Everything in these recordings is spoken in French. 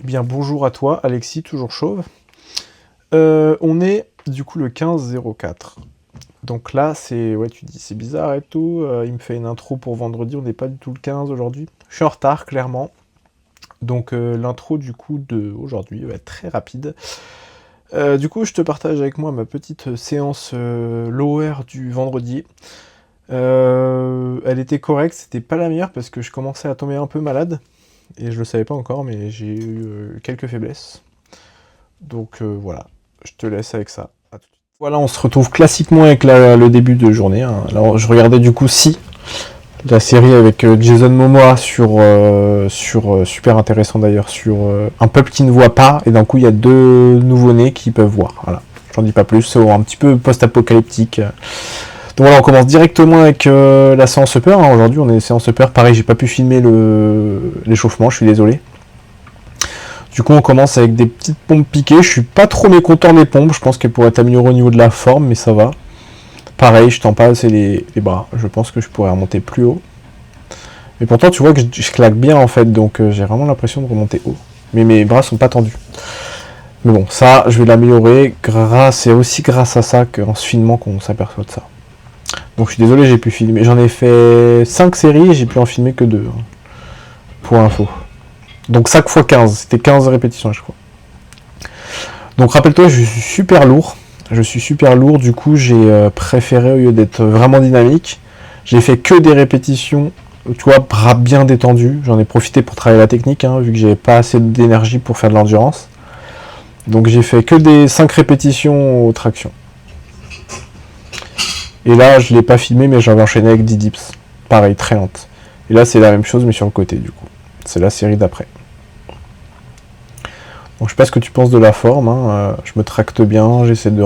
Eh bien, bonjour à toi, Alexis, toujours chauve. On est du coup le 15-04. Donc là, c'est. Ouais, tu dis c'est bizarre et tout. Il me fait une intro pour vendredi, on n'est pas du tout le 15 aujourd'hui. Je suis en retard, clairement. Donc l'intro du coup de aujourd'hui va être très rapide. Du coup, je te partage avec moi ma petite séance lower du vendredi. Elle était correcte, c'était pas la meilleure parce que je commençais à tomber un peu malade. Et je le savais pas encore, mais j'ai eu quelques faiblesses. Donc voilà, je te laisse avec ça. À tout de suite. Voilà, on se retrouve classiquement avec le début de journée, hein. Alors je regardais du coup Si, la série avec Jason Momoa sur super intéressant d'ailleurs, sur un peuple qui ne voit pas, et d'un coup il y a deux nouveau-nés qui peuvent voir. Voilà, j'en dis pas plus, c'est un petit peu post-apocalyptique. Donc voilà, on commence directement avec la séance upper, hein. Aujourd'hui on est séance upper, pareil, j'ai pas pu filmer l'échauffement, je suis désolé. Du coup, on commence avec des petites pompes piquées. Je suis pas trop mécontent des pompes. Je pense qu'elles pourraient être améliorées au niveau de la forme, mais ça va. Pareil, je tends pas assez les bras. Je pense que je pourrais remonter plus haut. Mais pourtant, tu vois que je claque bien en fait, donc j'ai vraiment l'impression de remonter haut. Mais mes bras sont pas tendus. Mais bon, ça, je vais l'améliorer. C'est aussi grâce à ça qu'en se filmant qu'on s'aperçoit de ça. Donc je suis désolé, j'ai pu filmer. J'en ai fait 5 séries et j'ai pu en filmer que 2. Pour info. Donc 5 x 15, c'était 15 répétitions, je crois. Donc rappelle-toi, je suis super lourd. Du coup j'ai préféré, au lieu d'être vraiment dynamique, j'ai fait que des répétitions, tu vois, bras bien détendus. J'en ai profité pour travailler la technique, hein, vu que j'avais pas assez d'énergie pour faire de l'endurance. Donc j'ai fait que des 5 répétitions aux tractions. Et là, je l'ai pas filmé, mais j'avais enchaîné avec 10 dips. Pareil, très lente. Et là, c'est la même chose, mais sur le côté, du coup. C'est la série d'après. Donc je sais pas ce que tu penses de la forme, hein. Je me tracte bien, j'essaie de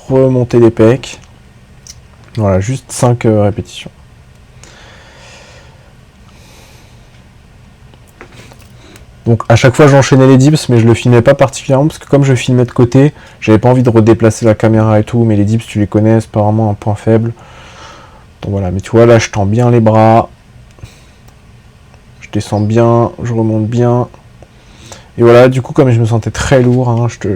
remonter les pecs. Voilà, juste 5 répétitions. Donc à chaque fois j'enchaînais les dips, mais je le filmais pas particulièrement, parce que comme je filmais de côté, j'avais pas envie de redéplacer la caméra et tout, mais les dips tu les connais, c'est pas vraiment un point faible. Donc voilà, mais tu vois là je tends bien les bras, je descends bien, je remonte bien. Et voilà, du coup comme je me sentais très lourd, hein, je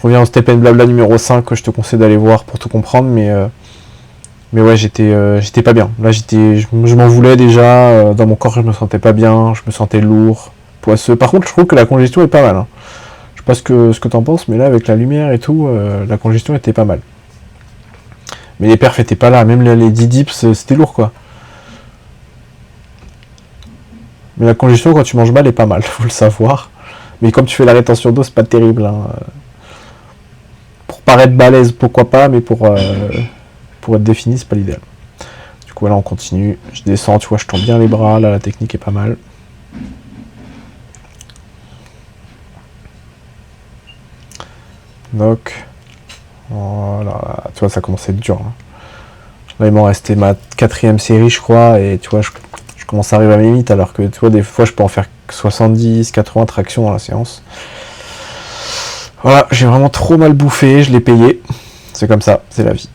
reviens au Step and Blabla numéro 5 que je te conseille d'aller voir pour tout comprendre, mais ouais, j'étais pas bien. Là, je m'en voulais déjà. Dans mon corps, je me sentais pas bien. Je me sentais lourd, poisseux. Par contre, je trouve que la congestion est pas mal, hein. Je sais pas ce que t'en penses, mais là, avec la lumière et tout, la congestion était pas mal. Mais les perfs étaient pas là. Même les 10 dips, c'était lourd, quoi. Mais la congestion, quand tu manges mal, est pas mal. Faut le savoir. Mais comme tu fais la rétention d'eau, c'est pas terrible, hein. Pour paraître balèze, pourquoi pas, mais pour être défini, c'est pas l'idéal. Du coup, là, on continue. Je descends, tu vois, je tends bien les bras. Là, la technique est pas mal. Donc, voilà. Tu vois, ça commence à être dur, hein. Là, il m'en restait ma 4ème série, je crois. Et tu vois, je commence à arriver à mes limites. Alors que, tu vois, des fois, je peux en faire 70, 80 tractions dans la séance. Voilà, j'ai vraiment trop mal bouffé. Je l'ai payé. C'est comme ça, c'est la vie.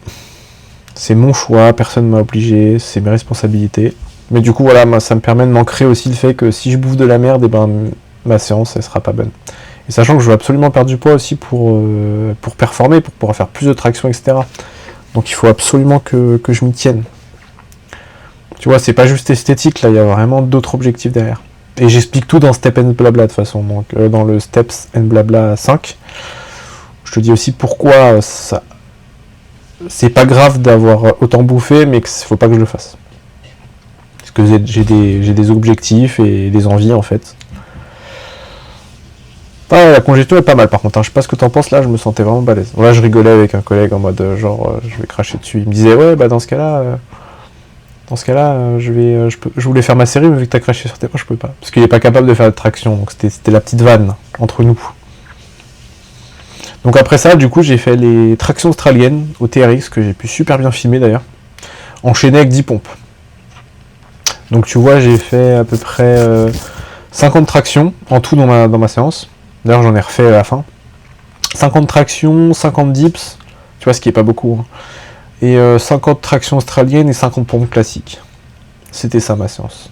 C'est mon choix, personne ne m'a obligé, c'est mes responsabilités. Mais du coup, voilà, moi, ça me permet de m'ancrer aussi le fait que si je bouffe de la merde, et ben, ma séance, elle sera pas bonne. Et sachant que je veux absolument perdre du poids aussi pour performer, pour pouvoir faire plus de traction, etc. Donc il faut absolument que je m'y tienne. Tu vois, c'est pas juste esthétique, là, il y a vraiment d'autres objectifs derrière. Et j'explique tout dans Step and Blabla de toute façon, donc dans le Steps and Blabla 5. Je te dis aussi pourquoi ça... C'est pas grave d'avoir autant bouffé, mais qu'il faut pas que je le fasse. Parce que j'ai des objectifs et des envies, en fait. Ah, la congestion est pas mal, par contre, hein. Je sais pas ce que t'en penses, là, je me sentais vraiment balèze. Bon, là, je rigolais avec un collègue en mode, je vais cracher dessus. Il me disait, ouais, bah dans ce cas-là, je voulais faire ma série, mais vu que t'as craché sur tes bras, je peux pas. Parce qu'il est pas capable de faire de traction, donc c'était la petite vanne entre nous. Donc après ça, du coup, j'ai fait les tractions australiennes au TRX, que j'ai pu super bien filmer d'ailleurs, enchaîné avec 10 pompes. Donc tu vois, j'ai fait à peu près 50 tractions en tout dans ma séance. D'ailleurs, j'en ai refait à la fin. 50 tractions, 50 dips, tu vois, ce qui est pas beaucoup, hein. Et 50 tractions australiennes et 50 pompes classiques. C'était ça ma séance.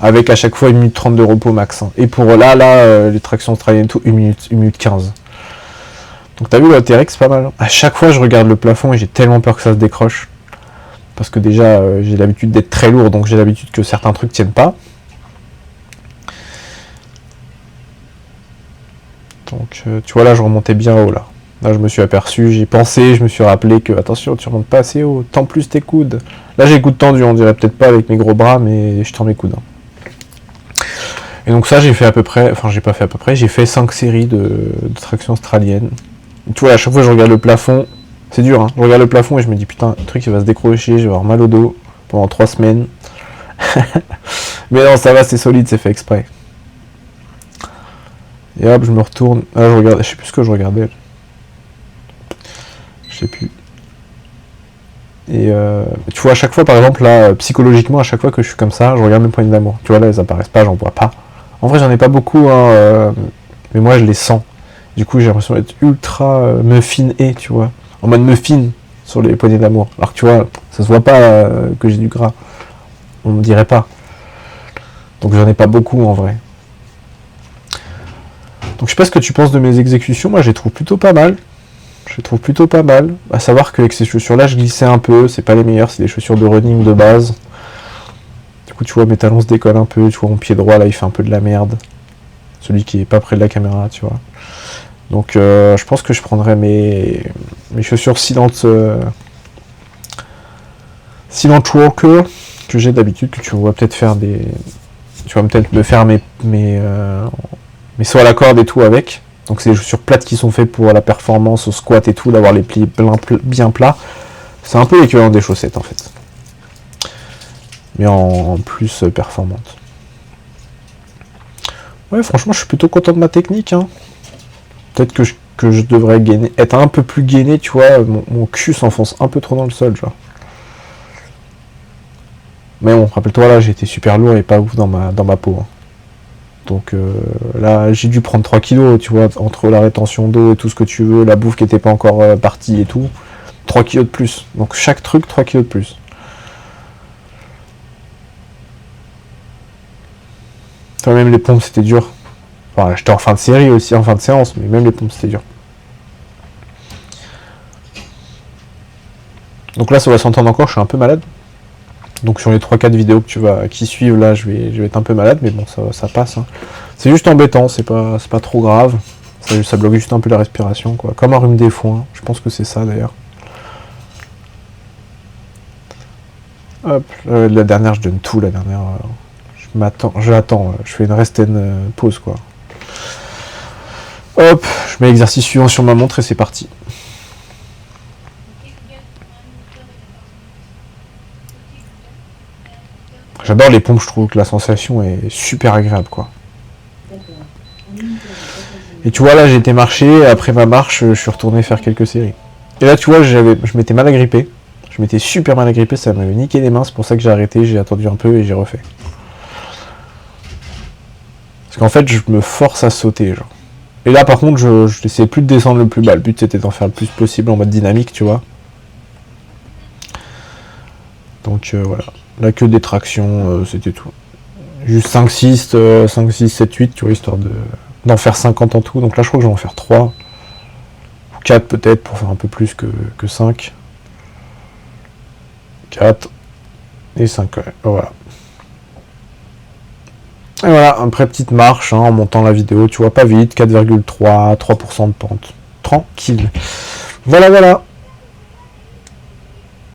avec à chaque fois 1 minute 30 de repos max. Hein. Et pour là, les tractions australiennes et tout, 1 minute 15. Donc t'as vu, le TRX, c'est pas mal. À chaque fois, je regarde le plafond et j'ai tellement peur que ça se décroche. Parce que déjà, j'ai l'habitude d'être très lourd, donc j'ai l'habitude que certains trucs tiennent pas. Donc, tu vois, là, je remontais bien haut, là. Là, je me suis aperçu, j'y pensé, je me suis rappelé que, attention, tu remontes pas assez haut, tends plus tes coudes. Là, j'ai les coudes tendus, on dirait peut-être pas avec mes gros bras, mais je tends mes coudes. Hein. Et donc ça, j'ai fait à peu près, enfin, j'ai pas fait à peu près, j'ai fait 5 séries de traction australienne. Et tu vois, à chaque fois, je regarde le plafond, c'est dur, hein. Je regarde le plafond et je me dis, putain, le truc, il va se décrocher, je vais avoir mal au dos pendant 3 semaines. Mais non, ça va, c'est solide, c'est fait exprès. Et hop, je me retourne. Ah, je regarde, je sais plus ce que je regardais. Je sais plus. Et tu vois, à chaque fois, par exemple, là, psychologiquement, à chaque fois que je suis comme ça, je regarde mes poignées d'amour. Tu vois, là, elles apparaissent pas, j'en vois pas. En vrai, j'en ai pas beaucoup, hein, mais moi, je les sens. Du coup, j'ai l'impression d'être ultra muffin et, tu vois, en mode muffin sur les poignées d'amour. Alors que tu vois, ça se voit pas que j'ai du gras. On me dirait pas. Donc, j'en ai pas beaucoup, en vrai. Donc, je sais pas ce que tu penses de mes exécutions. Moi, je les trouve plutôt pas mal. Je les trouve plutôt pas mal. À savoir qu'avec ces chaussures-là, je glissais un peu. C'est pas les meilleures, c'est des chaussures de running de base. Du coup, tu vois, mes talons se décollent un peu. Tu vois, mon pied droit, là, il fait un peu de la merde. Celui qui est pas près de la caméra, tu vois. Donc, je pense que je prendrais mes chaussures Silent Walker que j'ai d'habitude, que tu vois peut-être faire des... Tu vas peut-être me faire mes sauts à la corde et tout avec. Donc c'est des chaussures plates qui sont faites pour la performance, au squat et tout, d'avoir les plis bien plats. C'est un peu l'équivalent des chaussettes en fait. Mais en plus performante. Ouais, franchement, je suis plutôt content de ma technique. Hein. Peut-être que je devrais être un peu plus gainé, tu vois. Mon cul s'enfonce un peu trop dans le sol, genre. Mais bon, rappelle-toi, là, j'ai été super lourd et pas ouf dans ma peau. Hein. Donc là, j'ai dû prendre 3 kilos, tu vois, entre la rétention d'eau et tout ce que tu veux, la bouffe qui n'était pas encore partie et tout. 3 kilos de plus. Donc chaque truc, 3 kilos de plus. Enfin, même les pompes, c'était dur. Enfin, j'étais en fin de série aussi, en fin de séance, mais même les pompes, c'était dur. Donc là, ça va s'entendre encore, je suis un peu malade. Donc sur les 3-4 vidéos qui suivent, là, je vais être un peu malade, mais bon, ça passe. Hein. C'est juste embêtant, c'est pas trop grave. Ça bloque juste un peu la respiration, quoi. Comme un rhume des foins, je pense que c'est ça, d'ailleurs. Hop, la dernière, je donne tout, la dernière. J'attends, je fais une rest and pause, quoi. Hop, je mets l'exercice suivant sur ma montre et c'est parti. J'adore les pompes, je trouve que la sensation est super agréable, quoi. Et tu vois, là, j'ai été marcher, après ma marche, je suis retourné faire quelques séries. Et là, tu vois, je m'étais mal agrippé. Je m'étais super mal agrippé, ça m'avait niqué les mains, c'est pour ça que j'ai arrêté, j'ai attendu un peu et j'ai refait. Parce qu'en fait, je me force à sauter, genre. Et là, par contre, je n'essayais plus de descendre le plus bas. Le but, c'était d'en faire le plus possible en mode dynamique, tu vois. Donc, voilà. Là, que des tractions, c'était tout. Juste 5, 6, 7, 8, tu vois, histoire d'en faire 50 en tout. Donc là, je crois que je vais en faire 3. Ou 4 peut-être, pour faire un peu plus que 5. 4 et 5, ouais. Voilà. Et voilà, après petite marche, hein, en montant la vidéo, tu vois, pas vite, 4,3, 3% de pente. Tranquille. Voilà, voilà.